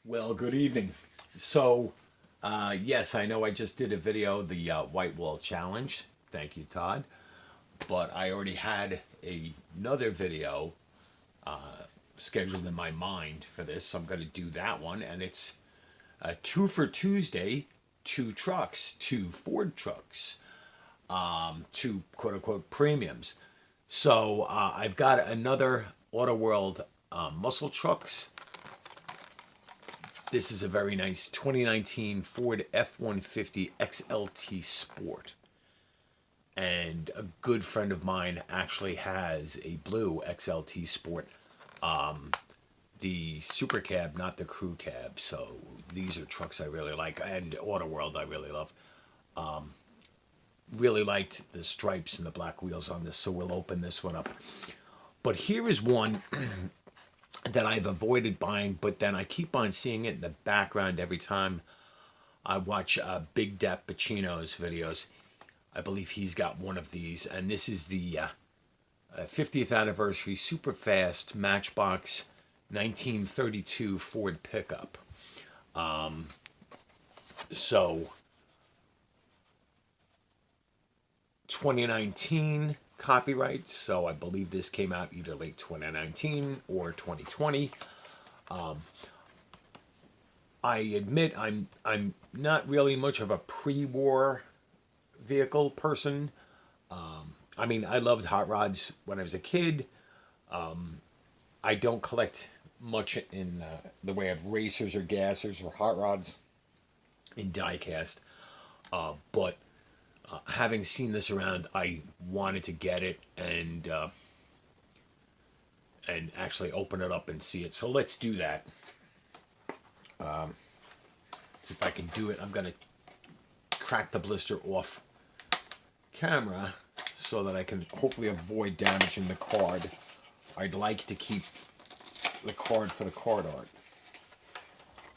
Well, good evening. So, yes, I know I just did a video, the White Wall Challenge. Thank you, Todd. But I already had another video scheduled in my mind for this, so I'm going to do that one. And it's two for Tuesday, two trucks, two Ford trucks, two quote unquote premiums. So, I've got another Auto World muscle trucks. This is a very nice 2019 Ford F-150 XLT Sport. And a good friend of mine actually has a blue XLT Sport. The Super Cab, not the Crew Cab. So these are trucks I really like. And Auto World I really love. Really liked the stripes and the black wheels on this. So we'll open this one up. But here is one that I've avoided buying, but then I keep on seeing it in the background every time I watch Big Dat Pacino's videos. I believe he's got one of these, and this is the 50th anniversary Superfast Matchbox 1932 Ford pickup. So 2019 copyright, so I believe this came out either late 2019 or 2020. I admit I'm not really much of a pre-war vehicle person. I mean, I loved hot rods when I was a kid. I don't collect much in the way of racers or gassers or hot rods in diecast, but having seen this around, I wanted to get it and actually open it up and see it. So let's do that. See if I can do it. I'm gonna crack the blister off camera so that I can hopefully avoid damaging the card. I'd like to keep the card for the card art.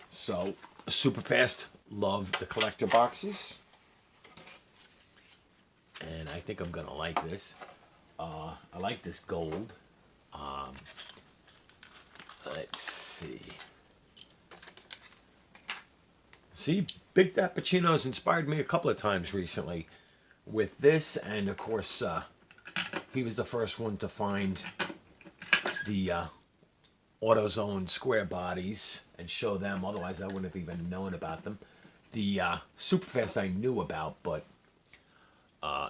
So Superfast, love the collector boxes. And I think I'm gonna like this. I like this gold. Let's see. See, Big Dat Pacino's inspired me a couple of times recently with this, and of course, he was the first one to find the AutoZone square bodies and show them. Otherwise, I wouldn't have even known about them. The Superfast I knew about, but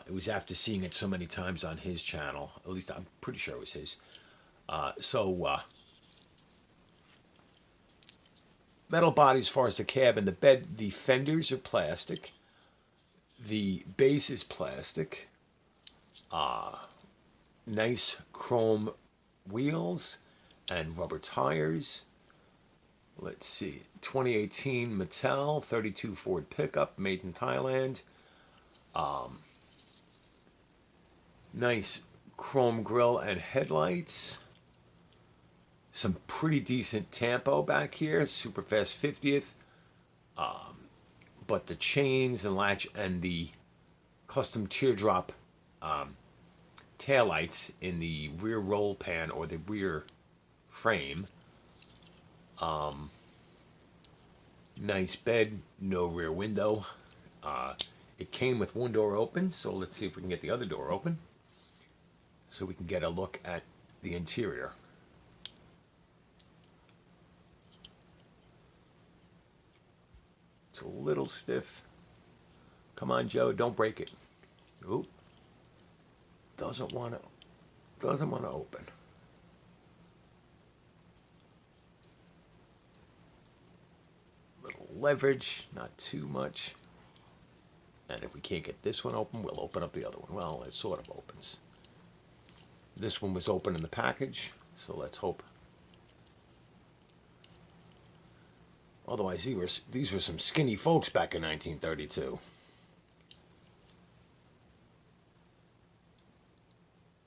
it was after seeing it so many times on his channel. At least I'm pretty sure it was his. Metal body as far as the cab and the bed. The fenders are plastic. The base is plastic. Nice chrome wheels and rubber tires. Let's see. 2018 Mattel 32 Ford pickup made in Thailand. Nice chrome grille and headlights. Some pretty decent tampo back here. Superfast 50th. But the chains and latch and the custom teardrop taillights in the rear roll pan or the rear frame. Nice bed, no rear window. It came with one door open, so let's see if we can get the other door open so we can get a look at the interior. It's a little stiff. Come on, Joe, don't break it. Oop. Doesn't want to open. Little leverage, not too much. And if we can't get this one open, we'll open up the other one. Well, it sort of opens. This one was open in the package, so let's hope. Otherwise, these were some skinny folks back in 1932.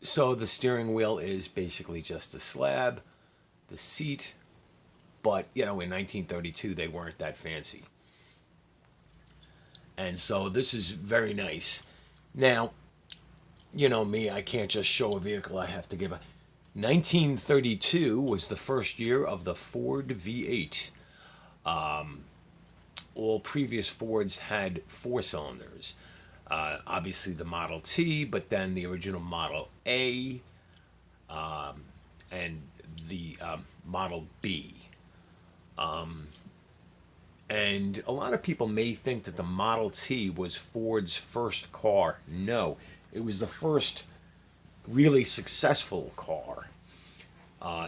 So the steering wheel is basically just a slab, the seat, but you know, in 1932 they weren't that fancy. And so this is very nice. Now, you know me, I can't just show a vehicle, I have to give a... 1932 was the first year of the Ford V8. All previous Fords had four cylinders. Obviously the Model T, but then the original Model A and the Model B. And a lot of people may think that the Model T was Ford's first car. No, it was the first really successful car.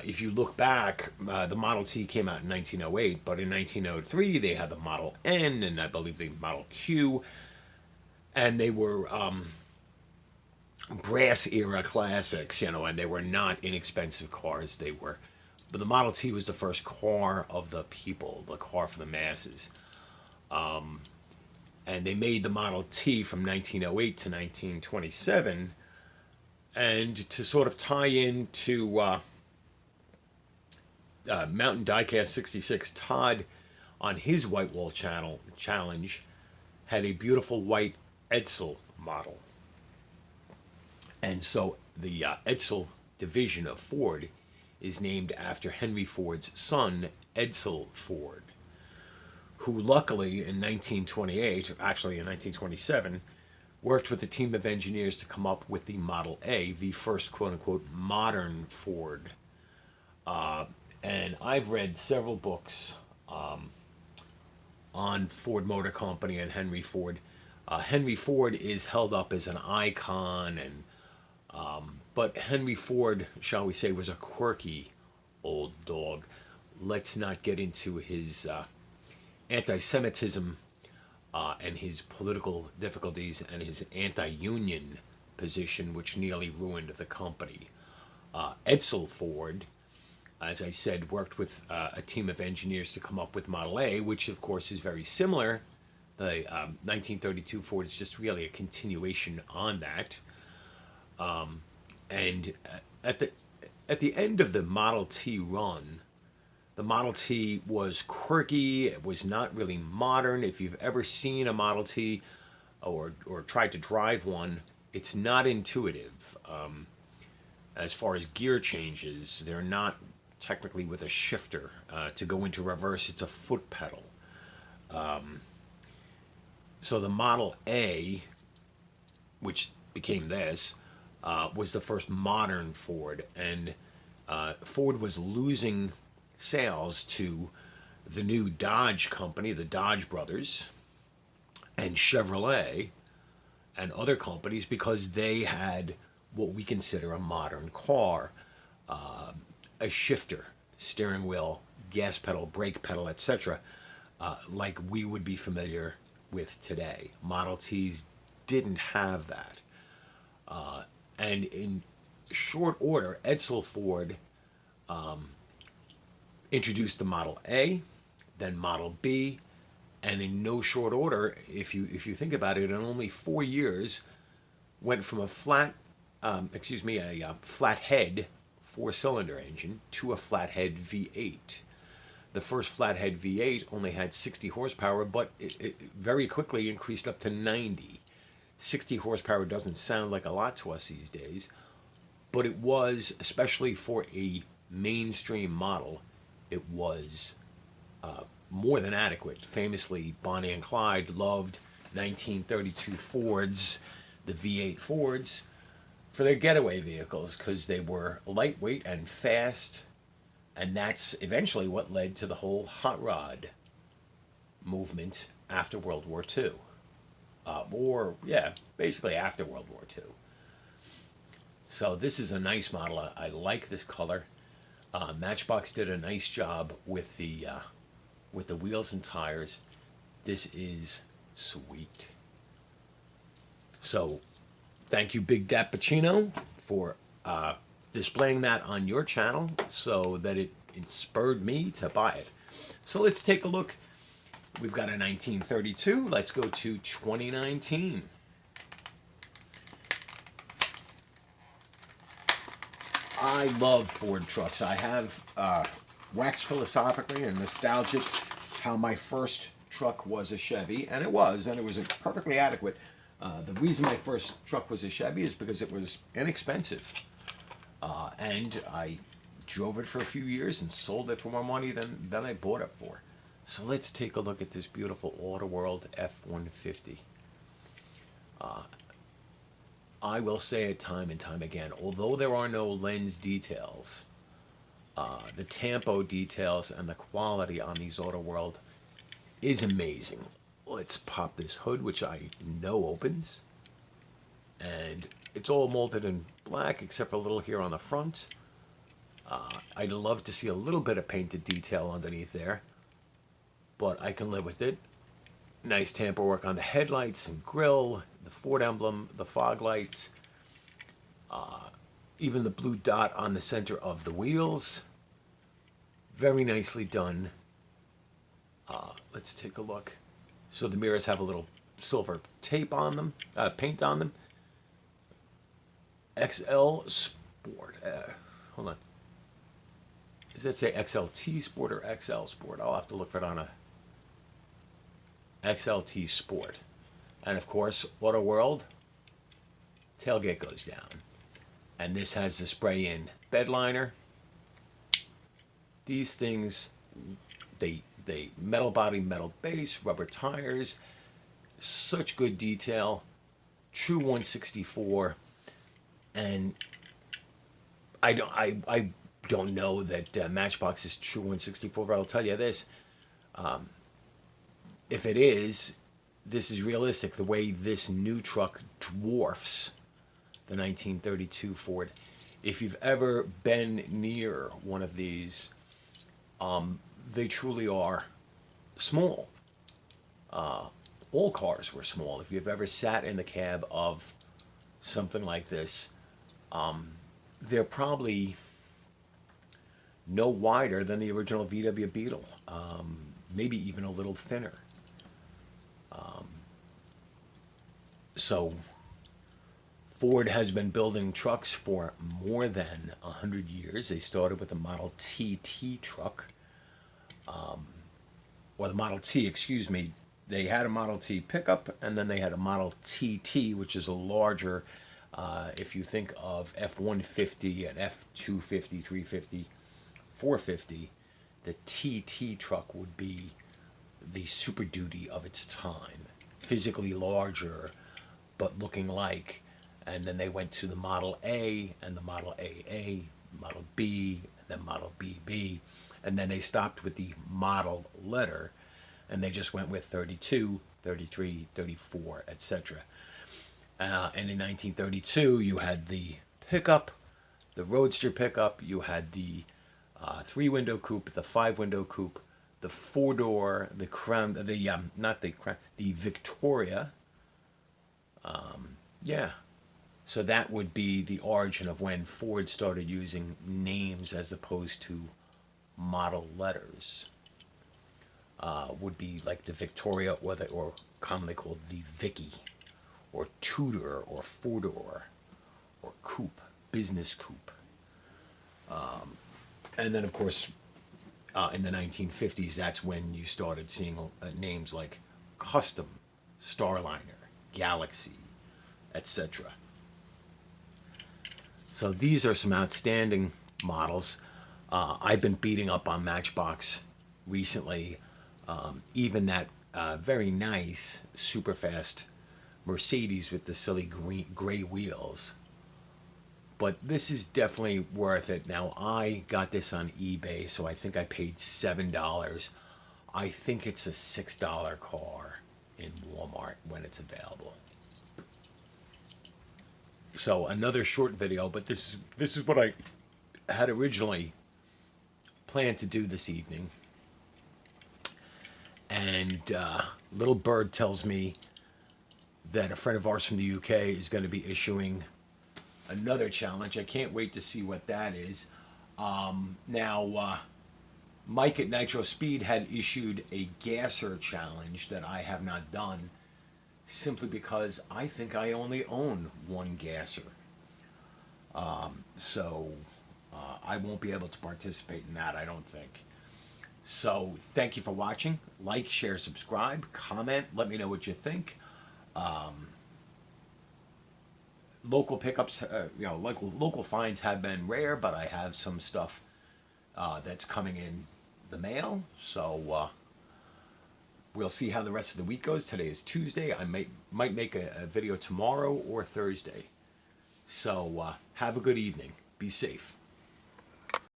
If you look back, the Model T came out in 1908, but in 1903 they had the Model N and I believe the Model Q, and they were brass era classics, and they were not inexpensive cars. But the Model T was the first car of the people, the car for the masses. And they made the Model T from 1908 to 1927. And to sort of tie into Mountain Diecast 66, Todd, on his White Wall challenge, had a beautiful white Edsel model. And so the Edsel division of Ford is named after Henry Ford's son, Edsel Ford, who luckily in 1928, actually in 1927, worked with a team of engineers to come up with the Model A, the first quote-unquote modern Ford. And I've read several books on Ford Motor Company and Henry Ford. Henry Ford is held up as an icon, but Henry Ford, shall we say, was a quirky old dog. Let's not get into his anti-Semitism and his political difficulties and his anti-union position, which nearly ruined the company. Edsel Ford, as I said, worked with a team of engineers to come up with Model A, which of course is very similar. The 1932 Ford is just really a continuation on that. And at the end of the Model T run, the Model T was quirky. It was not really modern. If you've ever seen a Model T or tried to drive one, it's not intuitive. As far as gear changes, they're not technically with a shifter. To go into reverse, it's a foot pedal. So the Model A, which became this, was the first modern Ford, and Ford was losing sales to the new Dodge company, the Dodge brothers, and Chevrolet, and other companies because they had what we consider a modern car, a shifter, steering wheel, gas pedal, brake pedal, etc., like we would be familiar with today. Model Ts didn't have that. And in short order, Edsel Ford introduced the Model A, then Model B, and in no short order, if you think about it, in only 4 years, went from a flathead four-cylinder engine to a flathead V8. The first flathead V8 only had 60 horsepower, but it very quickly increased up to 90. 60 horsepower doesn't sound like a lot to us these days, but it was, especially for a mainstream model, it was more than adequate. Famously, Bonnie and Clyde loved 1932 Fords, the V8 Fords, for their getaway vehicles because they were lightweight and fast, and that's eventually what led to the whole hot rod movement after World War II. Basically after World War II. So this is a nice model. I like this color. Matchbox did a nice job with the wheels and tires. This is sweet. So thank you, Big Dat Pacino, for displaying that on your channel so that it spurred me to buy it. So let's take a look. We've got a 1932. Let's go to 2019. I love Ford trucks. I have waxed philosophically and nostalgic how my first truck was a Chevy, and it was perfectly adequate. The reason my first truck was a Chevy is because it was inexpensive, and I drove it for a few years and sold it for more money than I bought it for. So let's take a look at this beautiful Autoworld F-150. I will say it time and time again, although there are no lens details, the tampo details and the quality on these Autoworld is amazing. Let's pop this hood, which I know opens, and it's all molded in black except for a little here on the front. I'd love to see a little bit of painted detail underneath there, but I can live with it. Nice tamper work on the headlights and grille, the Ford emblem, the fog lights, even the blue dot on the center of the wheels. Very nicely done. Let's take a look. So the mirrors have a little silver tape on them, paint on them. XL Sport. Hold on. Does that say XLT Sport or XL Sport? I'll have to look for it on a XLT Sport. And of course, Autoworld, tailgate goes down. And this has the spray-in bed liner. These things, they metal body, metal base, rubber tires, such good detail. True 164. And I don't know that Matchbox is true 164, but I'll tell you this. If it is, this is realistic. The way this new truck dwarfs the 1932 Ford. If you've ever been near one of these, they truly are small. All cars were small. If you've ever sat in the cab of something like this, they're probably no wider than the original VW Beetle, maybe even a little thinner. So Ford has been building trucks for more than 100 years. They started with the Model TT truck, or the Model T, excuse me. They had a Model T pickup, and then they had a Model TT, which is a larger, if you think of F-150 and F-250, 350, 450, the TT truck would be the Super Duty of its time. Physically larger, but looking like. And then they went to the Model A and the Model AA, Model B, and then Model BB. And then they stopped with the model letter, and they just went with 32, 33, 34, etc. And in 1932, you had the pickup, the Roadster pickup, you had the three-window coupe, the five-window coupe, the four-door, the Crown, the Victoria. Yeah. So that would be the origin of when Ford started using names as opposed to model letters. Would be like the Victoria, or commonly called the Vicky, or Tudor, or four-door, or coupe, business coupe. And then, of course, in the 1950s, that's when you started seeing names like Custom, Starliner, Galaxy, etc. So these are some outstanding models. I've been beating up on Matchbox recently. Even that very nice Superfast Mercedes with the silly gray wheels. But this is definitely worth it. Now, I got this on eBay, so I think I paid $7. I think it's a $6 car in Walmart when it's available. So another short video, but this is what I had originally planned to do this evening. And Little Bird tells me that a friend of ours from the UK is going to be issuing another challenge. I can't wait to see what that is. Now, Mike at Nitro Speed had issued a gasser challenge that I have not done, simply because I think I only own one gasser. So I won't be able to participate in that, I don't think. So thank you for watching. Like, share, subscribe, comment. Let me know what you think. Local pickups, local finds have been rare, but I have some stuff that's coming in the mail. So we'll see how the rest of the week goes. Today is Tuesday. I might make a video tomorrow or Thursday. So have a good evening. Be safe.